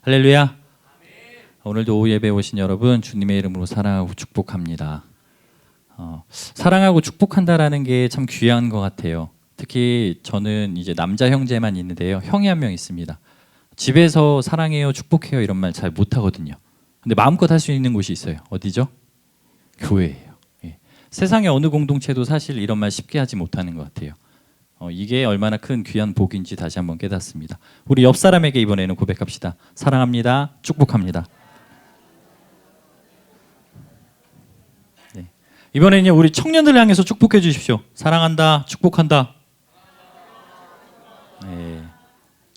할렐루야. 오늘도 오후 예배 오신 여러분 주님의 이름으로 사랑하고 축복합니다. 사랑하고 축복한다라는 게 참 귀한 것 같아요. 특히 저는 이제 남자 형제만 있는데요. 형이 한 명 있습니다. 집에서 사랑해요, 축복해요 이런 말 잘 못하거든요. 근데 마음껏 할 수 있는 곳이 있어요. 어디죠? 교회예요. 예. 세상의 어느 공동체도 사실 이런 말 쉽게 하지 못하는 것 같아요. 이게 얼마나 큰 귀한 복인지 다시 한번 깨닫습니다. 우리 옆 사람에게 이번에는 고백합시다. 사랑합니다. 축복합니다. 네. 이번에는요 우리 청년들을 향해서 축복해 주십시오. 사랑한다. 축복한다. 네.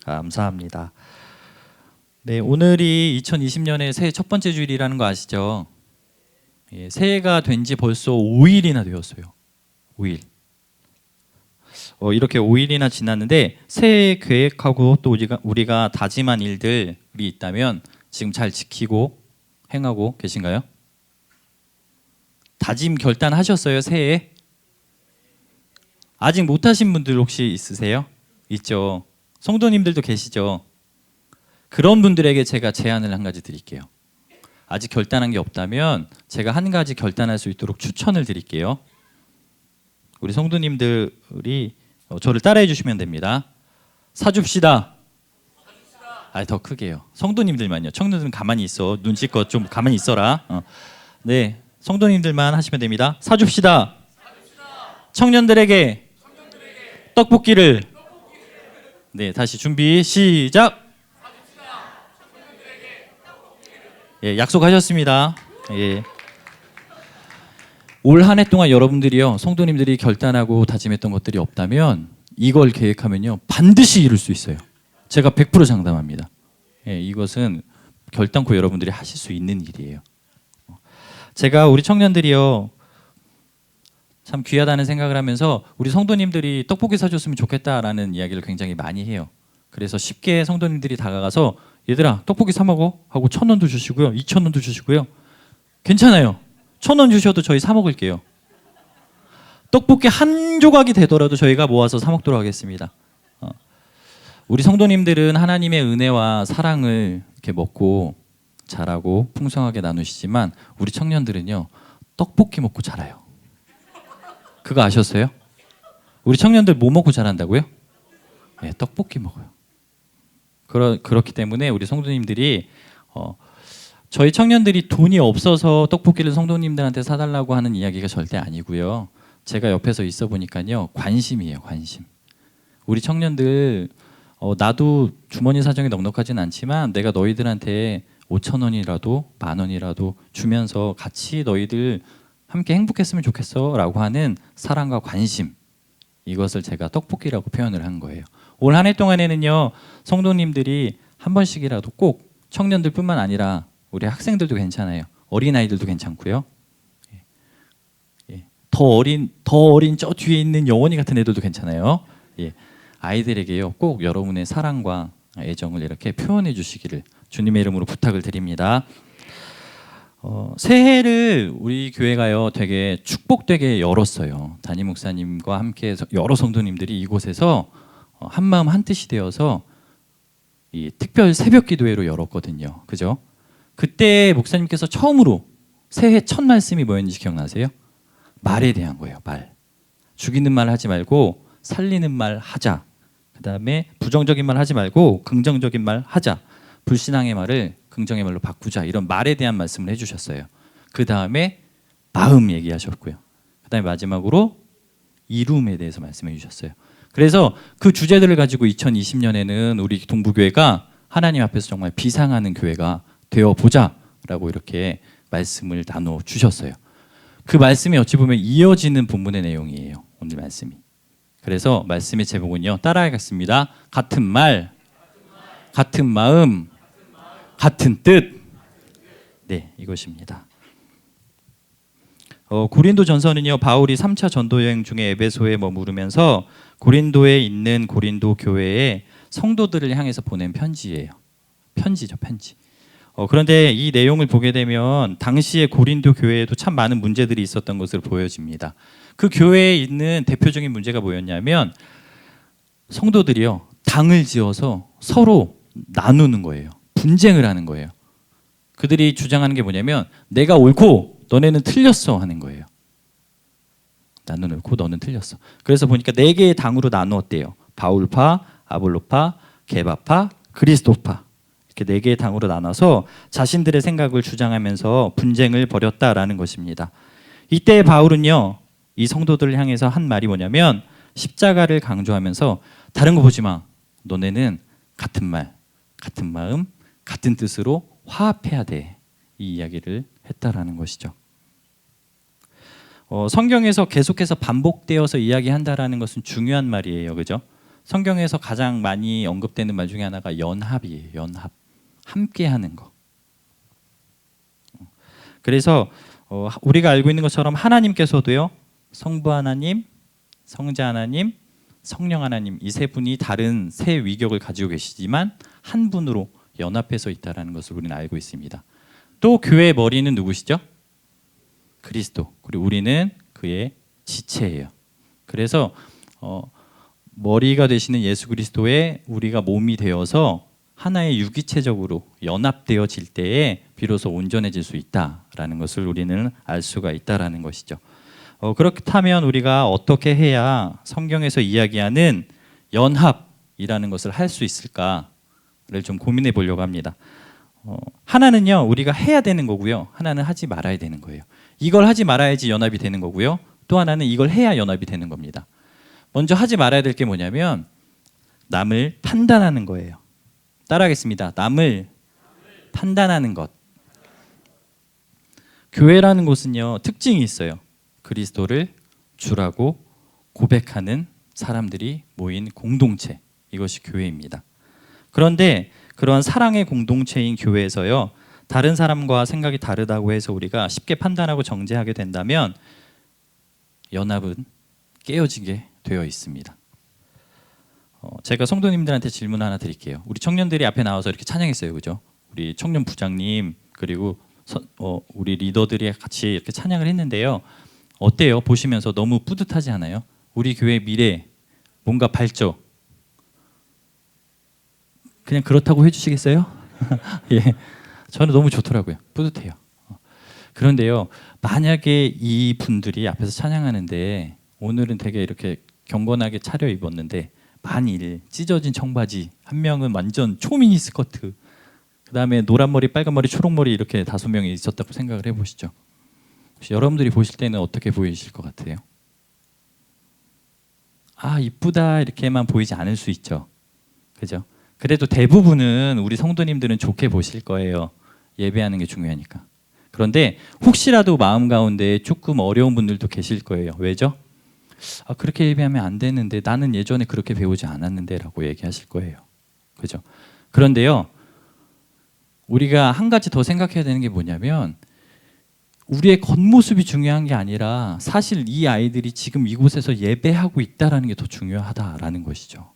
감사합니다. 네, 오늘이 2020년의 새해 첫 번째 주일이라는 거 아시죠? 예, 새해가 된 지 벌써 5일이나 되었어요. 5일. 이렇게 5일이나 지났는데 새해 계획하고 또 우리가 다짐한 일들이 있다면 지금 잘 지키고 행하고 계신가요? 다짐 결단하셨어요, 새해에? 아직 못하신 분들 혹시 있으세요? 있죠. 성도님들도 계시죠. 그런 분들에게 제가 제안을 한 가지 드릴게요. 아직 결단한 게 없다면 제가 한 가지 결단할 수 있도록 추천을 드릴게요. 우리 성도님들이 저를 따라해 주시면 됩니다. 사줍시다. 더 크게요. 성도님들만요. 청년들은 가만히 있어. 눈치껏 좀 가만히 있어라. 네, 성도님들만 하시면 됩니다. 사줍시다. 청년들에게 떡볶이를. 네, 다시 준비 시작. 예, 약속하셨습니다. 예. 올 한 해 동안 여러분들이요, 성도님들이 결단하고 다짐했던 것들이 없다면 이걸 계획하면요 반드시 이룰 수 있어요. 제가 100% 장담합니다. 예, 이것은 결단코 여러분들이 하실 수 있는 일이에요. 제가 우리 청년들이요 참 귀하다는 생각을 하면서 우리 성도님들이 떡볶이 사줬으면 좋겠다라는 이야기를 굉장히 많이 해요. 그래서 쉽게 성도님들이 다가가서 얘들아 떡볶이 사 먹어 하고 1,000원도 주시고요, 2,000원도 주시고요. 괜찮아요. 1,000원 주셔도 저희 사 먹을게요. 떡볶이 한 조각이 되더라도 저희가 모아서 사 먹도록 하겠습니다. 우리 성도님들은 하나님의 은혜와 사랑을 이렇게 먹고 자라고 풍성하게 나누시지만 우리 청년들은요 떡볶이 먹고 자라요. 그거 아셨어요? 우리 청년들 뭐 먹고 자란다고요? 네, 떡볶이 먹어요. 그렇기 때문에 우리 성도님들이 저희 청년들이 돈이 없어서 떡볶이를 성도님들한테 사달라고 하는 이야기가 절대 아니고요. 제가 옆에서 있어 보니까요 관심이에요. 관심. 우리 청년들 나도 주머니 사정이 넉넉하진 않지만 내가 너희들한테 5,000원이라도 10,000원이라도 주면서 같이 너희들 함께 행복했으면 좋겠어 라고 하는 사랑과 관심, 이것을 제가 떡볶이라고 표현을 한 거예요. 올 한 해 동안에는요 성도님들이 한 번씩이라도 꼭 청년들뿐만 아니라 우리 학생들도 괜찮아요. 어린아이들도 괜찮고요. 예. 더 어린 저 뒤에 있는 영원이 같은 애들도 괜찮아요. 예. 아이들에게요 꼭 여러분의 사랑과 애정을 이렇게 표현해 주시기를 주님의 이름으로 부탁을 드립니다. 새해를 우리 교회가요 되게 축복되게 열었어요. 담임 목사님과 함께 여러 성도님들이 이곳에서 한마음 한뜻이 되어서 이 특별 새벽 기도회로 열었거든요. 그죠? 그때 목사님께서 처음으로 새해 첫 말씀이 뭐였는지 기억나세요? 말에 대한 거예요. 말. 죽이는 말 하지 말고 살리는 말 하자. 그 다음에 부정적인 말 하지 말고 긍정적인 말 하자. 불신앙의 말을 긍정의 말로 바꾸자. 이런 말에 대한 말씀을 해주셨어요. 그 다음에 마음 얘기하셨고요. 그 다음에 마지막으로 이룸에 대해서 말씀해 주셨어요. 그래서 그 주제들을 가지고 2020년에는 우리 동부교회가 하나님 앞에서 정말 비상하는 교회가 되어보자라고 이렇게 말씀을 나눠 주셨어요. 그 말씀이 어찌 보면 이어지는 본문의 내용이에요. 오늘 말씀이. 그래서 말씀의 제목은요 따라하겠습니다. 같은 말, 같은 마음, 같은 뜻. 네, 이것입니다. 고린도전서는요 바울이 3차 전도 여행 중에 에베소에 머무르면서 고린도에 있는 고린도 교회의 성도들을 향해서 보낸 편지예요. 편지죠, 편지. 그런데 이 내용을 보게 되면 당시의 고린도 교회에도 참 많은 문제들이 있었던 것으로 보여집니다. 그 교회에 있는 대표적인 문제가 뭐였냐면 성도들이요 당을 지어서 서로 나누는 거예요. 분쟁을 하는 거예요. 그들이 주장하는 게 뭐냐면 내가 옳고 너네는 틀렸어 하는 거예요. 나는 옳고 너는 틀렸어. 그래서 보니까 4개의 당으로 나누었대요. 바울파, 아볼로파, 게바파, 그리스도파. 이렇게 4개의 당으로 나눠서 자신들의 생각을 주장하면서 분쟁을 벌였다라는 것입니다. 이때 바울은요, 이 성도들을 향해서 한 말이 뭐냐면 십자가를 강조하면서 다른 거 보지 마. 너네는 같은 말, 같은 마음, 같은 뜻으로 화합해야 돼. 이 이야기를 했다라는 것이죠. 성경에서 계속해서 반복되어서 이야기한다라는 것은 중요한 말이에요. 그죠? 성경에서 가장 많이 언급되는 말 중에 하나가 연합이에요. 연합. 함께 하는 거. 그래서 우리가 알고 있는 것처럼 하나님께서도요, 성부 하나님, 성자 하나님, 성령 하나님, 이 세 분이 다른 세 위격을 가지고 계시지만 한 분으로 연합해서 있다는 것을 우리는 알고 있습니다. 또 교회의 머리는 누구시죠? 그리스도. 그리고 우리는 그의 지체예요. 그래서 머리가 되시는 예수 그리스도의 우리가 몸이 되어서 하나의 유기체적으로 연합되어질 때에 비로소 온전해질 수 있다라는 것을 우리는 알 수가 있다라는 것이죠. 그렇다면 우리가 어떻게 해야 성경에서 이야기하는 연합이라는 것을 할 수 있을까를 좀 고민해 보려고 합니다. 하나는요, 우리가 해야 되는 거고요. 하나는 하지 말아야 되는 거예요. 이걸 하지 말아야지 연합이 되는 거고요. 또 하나는 이걸 해야 연합이 되는 겁니다. 먼저 하지 말아야 될 게 뭐냐면 남을 판단하는 거예요. 따라하겠습니다. 남을 판단하는 것. 교회라는 곳은요, 특징이 있어요. 그리스도를 주라고 고백하는 사람들이 모인 공동체. 이것이 교회입니다. 그런데 그러한 사랑의 공동체인 교회에서요, 다른 사람과 생각이 다르다고 해서 우리가 쉽게 판단하고 정죄하게 된다면 연합은 깨어지게 되어 있습니다. 제가 성도님들한테 질문 하나 드릴게요. 우리 청년들이 앞에 나와서 이렇게 찬양했어요, 그죠? 우리 청년 부장님 그리고 우리 리더들이 같이 이렇게 찬양을 했는데요. 어때요? 보시면서 너무 뿌듯하지 않아요? 우리 교회 미래 뭔가 밝죠? 그냥 그렇다고 해주시겠어요? 예, 저는 너무 좋더라고요. 뿌듯해요. 그런데요, 만약에 이 분들이 앞에서 찬양하는데 오늘은 되게 이렇게 경건하게 차려입었는데 만일 찢어진 청바지, 한 명은 완전 초미니 스커트, 그 다음에 노란 머리, 빨간 머리, 초록 머리 이렇게 5명이 있었다고 생각을 해보시죠. 혹시 여러분들이 보실 때는 어떻게 보이실 것 같아요? 아, 이쁘다 이렇게만 보이지 않을 수 있죠. 그죠? 그래도 대부분은 우리 성도님들은 좋게 보실 거예요. 예배하는 게 중요하니까. 그런데 혹시라도 마음 가운데 조금 어려운 분들도 계실 거예요. 왜죠? 아, 그렇게 예배하면 안 되는데 나는 예전에 그렇게 배우지 않았는데 라고 얘기하실 거예요. 그죠? 그런데요, 우리가 한 가지 더 생각해야 되는 게 뭐냐면 우리의 겉모습이 중요한 게 아니라 사실 이 아이들이 지금 이곳에서 예배하고 있다는 게 더 중요하다라는 것이죠.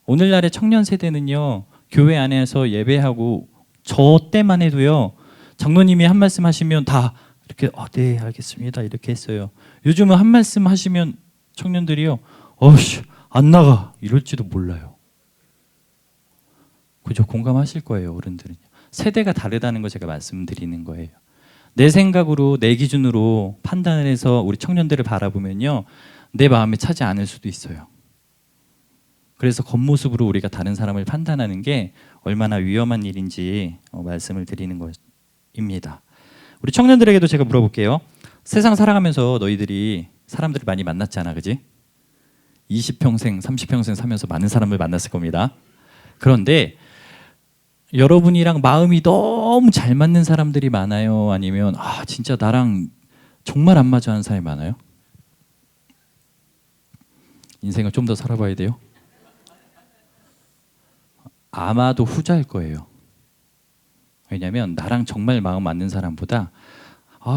오늘날의 청년 세대는요, 교회 안에서 예배하고 저 때만 해도요, 장로님이 한 말씀 하시면 다 이렇게 네 알겠습니다 이렇게 했어요. 요즘은 한 말씀 하시면 청년들이요, 어씨 안 나가 이럴지도 몰라요. 그죠? 공감하실 거예요. 어른들은요. 세대가 다르다는 거 제가 말씀드리는 거예요. 내 생각으로 내 기준으로 판단을 해서 우리 청년들을 바라보면요, 내 마음에 차지 않을 수도 있어요. 그래서 겉모습으로 우리가 다른 사람을 판단하는 게 얼마나 위험한 일인지 말씀을 드리는 것입니다. 우리 청년들에게도 제가 물어볼게요. 세상 살아가면서 너희들이 사람들을 많이 만났잖아, 그지? 20평생, 30평생 살면서 많은 사람을 만났을 겁니다. 그런데 여러분이랑 마음이 너무 잘 맞는 사람들이 많아요? 아니면 진짜 나랑 정말 안 맞아 하는 사람이 많아요? 인생을 좀 더 살아봐야 돼요? 아마도 후자일 거예요. 왜냐하면 나랑 정말 마음 맞는 사람보다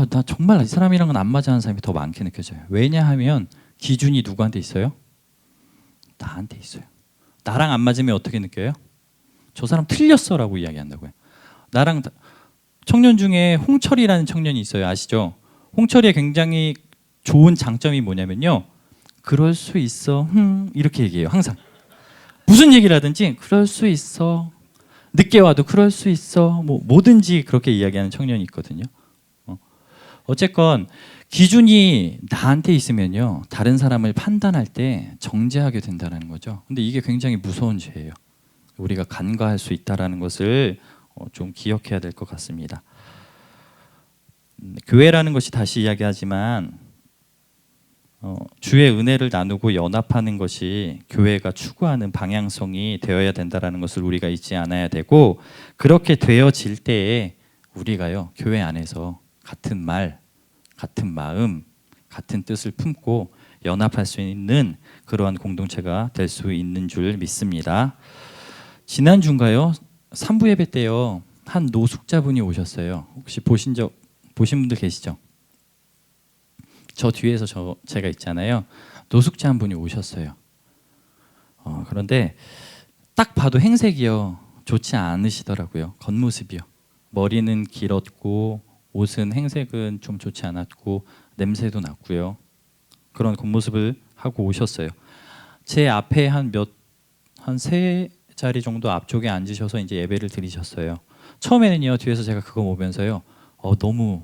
나 정말 이 사람이랑은 안 맞아 하는 사람이 더 많게 느껴져요. 왜냐하면 기준이 누구한테 있어요? 나한테 있어요. 나랑 안 맞으면 어떻게 느껴요? 저 사람 틀렸어 라고 이야기한다고요. 나랑 청년 중에 홍철이라는 청년이 있어요. 아시죠? 홍철이의 굉장히 좋은 장점이 뭐냐면요, 그럴 수 있어 이렇게 얘기해요. 항상 무슨 얘기를 하든지 그럴 수 있어, 늦게 와도 그럴 수 있어. 뭐 뭐든지 그렇게 이야기하는 청년이 있거든요. 어쨌건 기준이 나한테 있으면요, 다른 사람을 판단할 때 정죄하게 된다는 거죠. 근데 이게 굉장히 무서운 죄예요. 우리가 간과할 수 있다라는 것을 좀 기억해야 될 것 같습니다. 교회라는 것이 다시 이야기하지만 주의 은혜를 나누고 연합하는 것이 교회가 추구하는 방향성이 되어야 된다라는 것을 우리가 잊지 않아야 되고, 그렇게 되어질 때에 우리가요, 교회 안에서 같은 말, 같은 마음, 같은 뜻을 품고 연합할 수 있는 그러한 공동체가 될 수 있는 줄 믿습니다. 지난주인가요? 3부 예배 때요, 한 노숙자분이 오셨어요. 혹시 보신 분들 계시죠? 저 뒤에서 제가 있잖아요. 노숙자 한 분이 오셨어요. 그런데 딱 봐도 행색이요, 좋지 않으시더라고요. 겉모습이요. 머리는 길었고 옷은 행색은 좀 좋지 않았고 냄새도 났고요. 그런 겉모습을 하고 오셨어요. 제 앞에 한 세 자리 정도 앞쪽에 앉으셔서 이제 예배를 드리셨어요. 처음에는요, 뒤에서 제가 그거 보면서요, 너무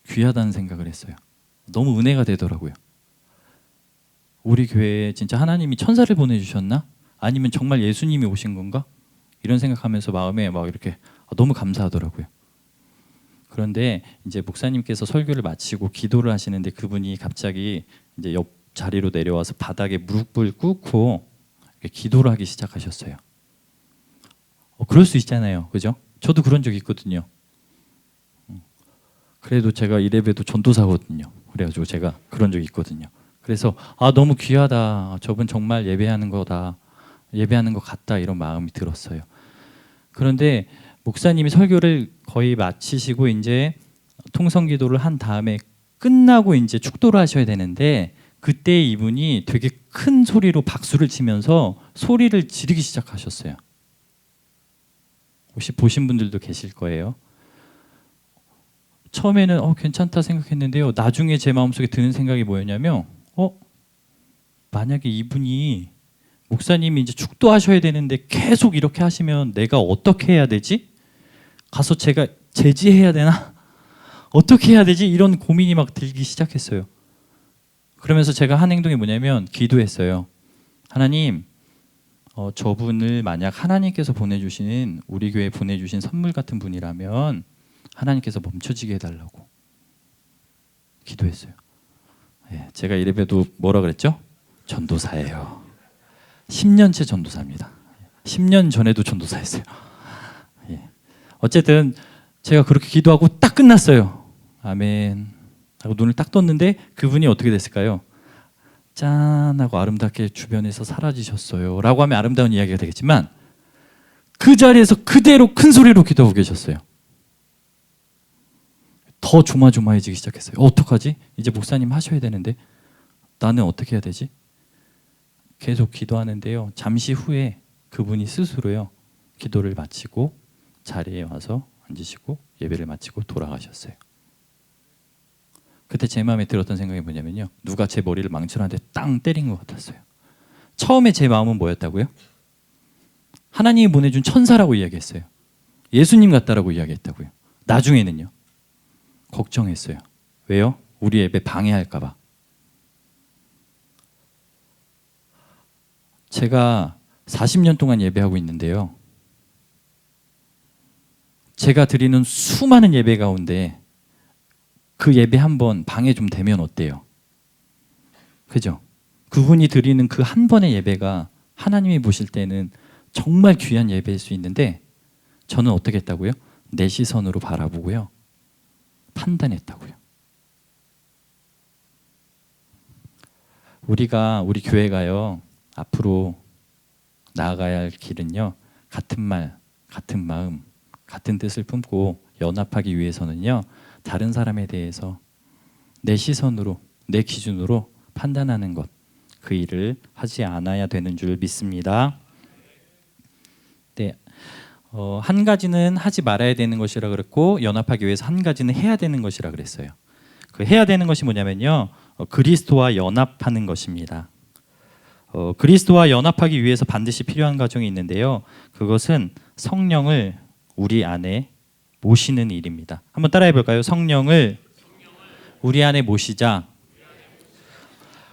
귀하다는 생각을 했어요. 너무 은혜가 되더라고요. 우리 교회에 진짜 하나님이 천사를 보내주셨나? 아니면 정말 예수님이 오신 건가? 이런 생각하면서 마음에 막 이렇게 너무 감사하더라고요. 그런데 이제 목사님께서 설교를 마치고 기도를 하시는데 그분이 갑자기 이제 옆 자리로 내려와서 바닥에 무릎을 꿇고 기도를 하기 시작하셨어요. 그럴 수 있잖아요, 그죠? 저도 그런 적 있거든요. 그래도 제가 이래봬도 전도사거든요. 그래가지고 제가 그런 적이 있거든요. 그래서 너무 귀하다, 저분 정말 예배하는 거다, 예배하는 것 같다, 이런 마음이 들었어요. 그런데 목사님이 설교를 거의 마치시고 이제 통성기도를 한 다음에 끝나고 이제 축도를 하셔야 되는데, 그때 이분이 되게 큰 소리로 박수를 치면서 소리를 지르기 시작하셨어요. 혹시 보신 분들도 계실 거예요. 처음에는 괜찮다 생각했는데요, 나중에 제 마음속에 드는 생각이 뭐였냐면, 만약에 이분이, 목사님이 이제 축도하셔야 되는데 계속 이렇게 하시면 내가 어떻게 해야 되지? 가서 제가 제지해야 되나? 어떻게 해야 되지? 이런 고민이 막 들기 시작했어요. 그러면서 제가 한 행동이 뭐냐면 기도했어요. 하나님, 저분을 만약 하나님께서 보내주신, 우리 교회에 보내주신 선물 같은 분이라면 하나님께서 멈춰지게 해달라고 기도했어요. 제가 이래봬도 뭐라 그랬죠? 전도사예요. 10년째 전도사입니다. 10년 전에도 전도사였어요. 어쨌든 제가 그렇게 기도하고 딱 끝났어요. 아멘 하고 눈을 딱 떴는데 그분이 어떻게 됐을까요? 짠 하고 아름답게 주변에서 사라지셨어요 라고 하면 아름다운 이야기가 되겠지만, 그 자리에서 그대로 큰 소리로 기도하고 계셨어요. 더 조마조마해지기 시작했어요. 어떡하지? 이제 목사님 하셔야 되는데 나는 어떻게 해야 되지? 계속 기도하는데요, 잠시 후에 그분이 스스로요, 기도를 마치고 자리에 와서 앉으시고 예배를 마치고 돌아가셨어요. 그때 제 마음에 들었던 생각이 뭐냐면요, 누가 제 머리를 망치로 한 대 땅 때린 것 같았어요. 처음에 제 마음은 뭐였다고요? 하나님이 보내준 천사라고 이야기했어요. 예수님 같다라고 이야기했다고요. 나중에는요, 걱정했어요. 왜요? 우리 예배 방해할까 봐. 제가 40년 동안 예배하고 있는데요, 제가 드리는 수많은 예배 가운데 그 예배 한 번 방해 좀 되면 어때요? 그죠? 그분이 드리는 그 한 번의 예배가 하나님이 보실 때는 정말 귀한 예배일 수 있는데, 저는 어떻게 했다고요? 내 시선으로 바라보고요, 판단했다고요. 우리 교회가요, 앞으로 나아가야 할 길은요, 같은 말, 같은 마음, 같은 뜻을 품고 연합하기 위해서는요, 다른 사람에 대해서 내 시선으로, 내 기준으로 판단하는 것, 그 일을 하지 않아야 되는 줄 믿습니다. 네, 한 가지는 하지 말아야 되는 것이라 그랬고, 연합하기 위해서 한 가지는 해야 되는 것이라 그랬어요. 그 해야 되는 것이 뭐냐면요, 그리스도와 연합하는 것입니다. 그리스도와 연합하기 위해서 반드시 필요한 과정이 있는데요, 그것은 성령을 우리 안에 모시는 일입니다. 한번 따라해 볼까요? 성령을 우리 안에 모시자.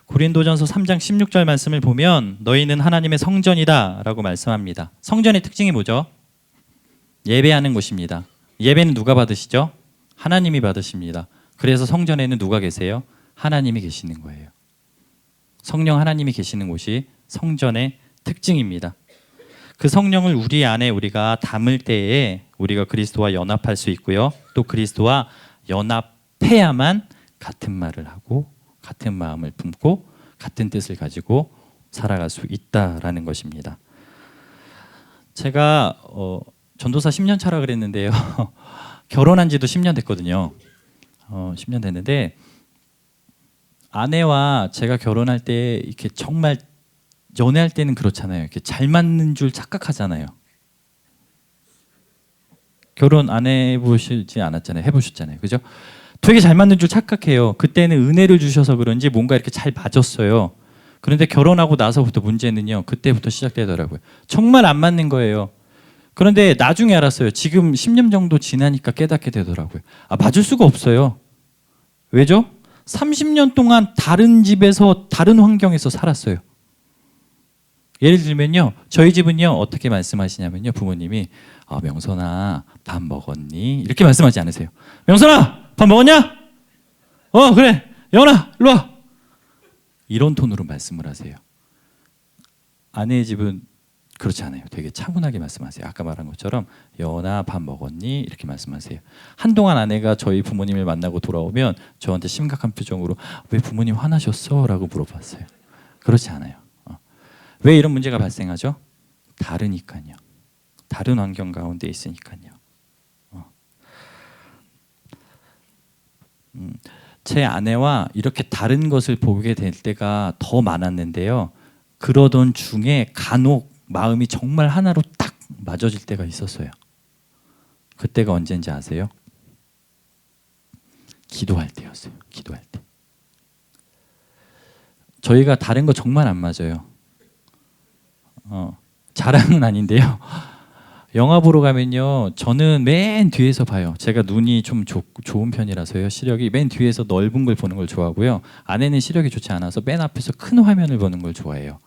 고린도전서 3장 16절 말씀을 보면 너희는 하나님의 성전이다 라고 말씀합니다. 성전의 특징이 뭐죠? 예배하는 곳입니다. 예배는 누가 받으시죠? 하나님이 받으십니다. 그래서 성전에는 누가 계세요? 하나님이 계시는 거예요. 성령 하나님이 계시는 곳이 성전의 특징입니다. 그 성령을 우리 안에 우리가 담을 때에 우리가 그리스도와 연합할 수 있고요. 또 그리스도와 연합해야만 같은 말을 하고 같은 마음을 품고 같은 뜻을 가지고 살아갈 수 있다라는 것입니다. 제가 전도사 10년 차라 그랬는데요. 결혼한 지도 10년 됐거든요. 10년 됐는데 아내와 제가 결혼할 때 이렇게 정말 연애할 때는 그렇잖아요. 이렇게 잘 맞는 줄 착각하잖아요. 결혼 안 해보시지 않았잖아요. 해보셨잖아요. 그죠? 되게 잘 맞는 줄 착각해요. 그때는 은혜를 주셔서 그런지 뭔가 이렇게 잘 맞았어요. 그런데 결혼하고 나서부터 문제는요. 그때부터 시작되더라고요. 정말 안 맞는 거예요. 그런데 나중에 알았어요. 지금 10년 정도 지나니까 깨닫게 되더라고요. 맞을 수가 없어요. 왜죠? 30년 동안 다른 집에서 다른 환경에서 살았어요. 예를 들면요. 저희 집은요. 어떻게 말씀하시냐면요. 부모님이 명선아 밥 먹었니? 이렇게 말씀하지 않으세요. 명선아 밥 먹었냐? 그래. 영원아 일로 와. 이런 톤으로 말씀을 하세요. 아내의 집은 그렇지 않아요. 되게 차분하게 말씀하세요. 아까 말한 것처럼 여원아 밥 먹었니? 이렇게 말씀하세요. 한동안 아내가 저희 부모님을 만나고 돌아오면 저한테 심각한 표정으로 왜 부모님 화나셨어? 라고 물어봤어요. 그렇지 않아요. 왜 이런 문제가 발생하죠? 다르니까요. 다른 환경 가운데 있으니까요. 제 아내와 이렇게 다른 것을 보게 될 때가 더 많았는데요. 그러던 중에 간혹 마음이 정말 하나로 딱 맞아질 때가 있었어요. 그때가 언제인지 아세요? 기도할 때였어요. 기도할 때. 저희가 다른 거 정말 안 맞아요. 자랑은 아닌데요. 영화 보러 가면요. 저는 맨 뒤에서 봐요. 제가 눈이 좀 좋은 편이라서요. 시력이 맨 뒤에서 넓은 걸 보는 걸 좋아하고요. 아내는 시력이 좋지 않아서 맨 앞에서 큰 화면을 보는 걸 좋아해요.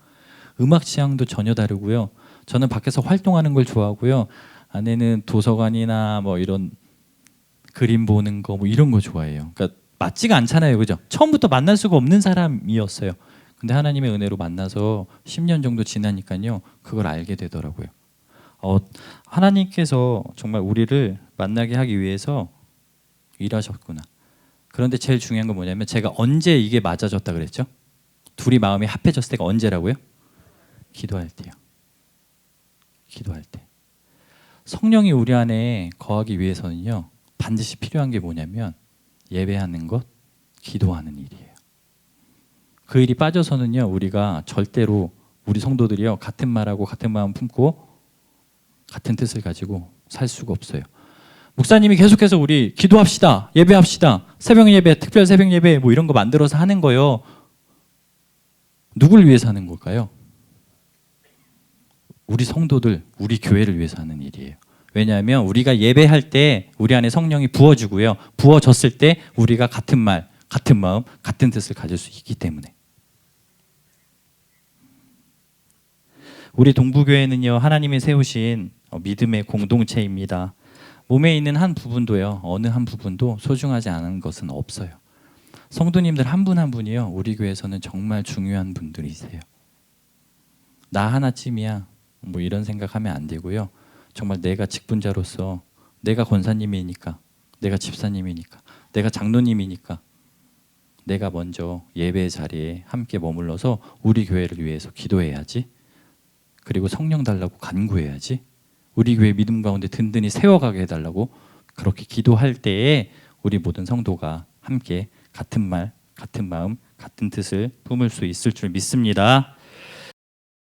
음악 취향도 전혀 다르고요. 저는 밖에서 활동하는 걸 좋아하고요. 아내는 도서관이나 뭐 이런 그림 보는 거 뭐 이런 거 좋아해요. 그러니까 맞지가 않잖아요. 그죠? 처음부터 만날 수가 없는 사람이었어요. 근데 하나님의 은혜로 만나서 10년 정도 지나니까요. 그걸 알게 되더라고요. 하나님께서 정말 우리를 만나게 하기 위해서 일하셨구나. 그런데 제일 중요한 건 뭐냐면 제가 언제 이게 맞아졌다 그랬죠? 둘이 마음이 합해졌을 때가 언제라고요? 기도할 때요. 기도할 때. 성령이 우리 안에 거하기 위해서는요. 반드시 필요한 게 뭐냐면 예배하는 것, 기도하는 일이에요. 그 일이 빠져서는요. 우리가 절대로 우리 성도들이요. 같은 말하고 같은 마음 품고 같은 뜻을 가지고 살 수가 없어요. 목사님이 계속해서 우리 기도합시다. 예배합시다. 새벽 예배, 특별 새벽 예배 뭐 이런 거 만들어서 하는 거요. 누굴 위해서 하는 걸까요? 우리 성도들, 우리 교회를 위해서 하는 일이에요. 왜냐하면 우리가 예배할 때 우리 안에 성령이 부어주고요. 부어졌을 때 우리가 같은 말, 같은 마음, 같은 뜻을 가질 수 있기 때문에. 우리 동부교회는요. 하나님이 세우신 믿음의 공동체입니다. 몸에 있는 한 부분도요. 어느 한 부분도 소중하지 않은 것은 없어요. 성도님들 한 분 한 분이요. 우리 교회에서는 정말 중요한 분들이세요. 나 하나쯤이야. 뭐 이런 생각하면 안 되고요. 정말 내가 직분자로서 내가 권사님이니까, 내가 집사님이니까, 내가 장로님이니까 내가 먼저 예배 자리에 함께 머물러서 우리 교회를 위해서 기도해야지. 그리고 성령 달라고 간구해야지. 우리 교회 믿음 가운데 든든히 세워가게 해달라고 그렇게 기도할 때에 우리 모든 성도가 함께 같은 말, 같은 마음, 같은 뜻을 품을 수 있을 줄 믿습니다.